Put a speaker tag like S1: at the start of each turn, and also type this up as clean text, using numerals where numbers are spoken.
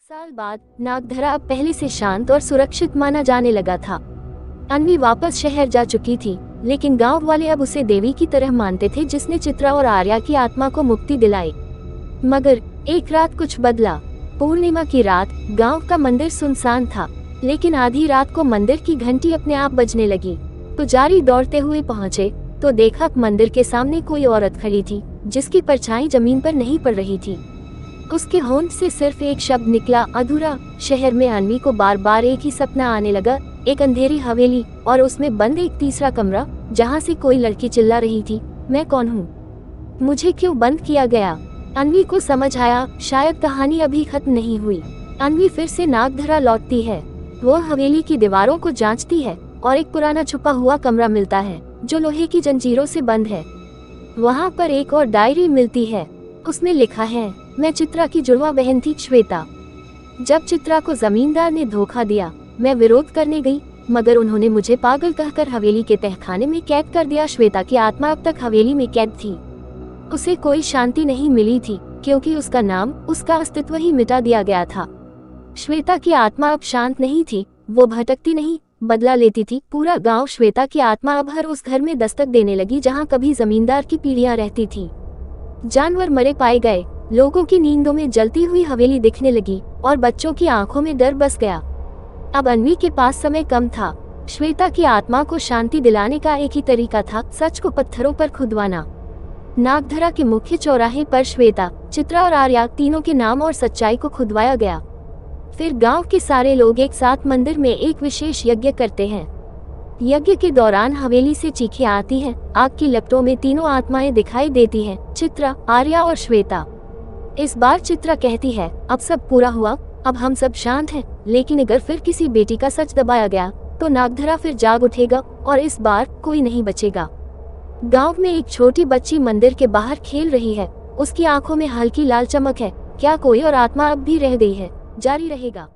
S1: साल बाद नागधरा अब पहले से शांत और सुरक्षित माना जाने लगा था। अन्वी वापस शहर जा चुकी थी, लेकिन गांव वाले अब उसे देवी की तरह मानते थे जिसने चित्रा और आर्या की आत्मा को मुक्ति दिलाई। मगर एक रात कुछ बदला। पूर्णिमा की रात गांव का मंदिर सुनसान था, लेकिन आधी रात को मंदिर की घंटी अपने आप बजने लगी। पुजारी दौड़ते हुए पहुंचे तो देखा मंदिर के सामने कोई औरत खड़ी थी जिसकी परछाई जमीन पर नहीं पड़ रही थी। उसके होंठ से सिर्फ एक शब्द निकला, अधूरा। शहर में अन्वी को बार बार एक ही सपना आने लगा, एक अंधेरी हवेली और उसमें बंद एक तीसरा कमरा जहां से कोई लड़की चिल्ला रही थी, मैं कौन हूँ, मुझे क्यों बंद किया गया। अन्वी को समझ आया शायद कहानी अभी खत्म नहीं हुई। अन्वी फिर से नागधरा लौटती है। वो हवेली की दीवारों को जांचती है और एक पुराना छुपा हुआ कमरा मिलता है जो लोहे की जंजीरों से बंद है। वहाँ पर एक और डायरी मिलती है, उसमें लिखा है, मैं चित्रा की जुड़वा बहन थी श्वेता। जब चित्रा को जमींदार ने धोखा दिया, मैं विरोध करने गई, मगर उन्होंने मुझे पागल कहकर हवेली के तहखाने में कैद कर दिया। श्वेता की आत्मा अब तक हवेली में कैद थी। उसे कोई शांति नहीं मिली थी क्योंकि उसका नाम, उसका अस्तित्व ही मिटा दिया गया था। श्वेता की आत्मा अब शांत नहीं थी, वो भटकती नहीं, बदला लेती थी। पूरा गांव श्वेता की आत्मा अब हर उस घर में दस्तक देने लगी जहां कभी जमींदार की पीढ़ियां रहती थी। जानवर मरे पाए गए, लोगों की नींदों में जलती हुई हवेली दिखने लगी और बच्चों की आंखों में डर बस गया। अब अन्वी के पास समय कम था। श्वेता की आत्मा को शांति दिलाने का एक ही तरीका था, सच को पत्थरों पर खुदवाना। नागधरा के मुख्य चौराहे पर श्वेता, चित्रा और आर्या तीनों के नाम और सच्चाई को खुदवाया गया। फिर गांव के सारे लोग एक साथ मंदिर में एक विशेष यज्ञ करते हैं। यज्ञ के दौरान हवेली से चीखें आती हैं, आग की लपटों में तीनों आत्माएं दिखाई देती हैं, चित्रा, आर्या और श्वेता। इस बार चित्रा कहती है, अब सब पूरा हुआ, अब हम सब शांत हैं, लेकिन अगर फिर किसी बेटी का सच दबाया गया तो नागधरा फिर जाग उठेगा और इस बार कोई नहीं बचेगा। गांव में एक छोटी बच्ची मंदिर के बाहर खेल रही है, उसकी आंखों में हल्की लाल चमक है। क्या कोई और आत्मा अब भी रह गई है? जारी रहेगा।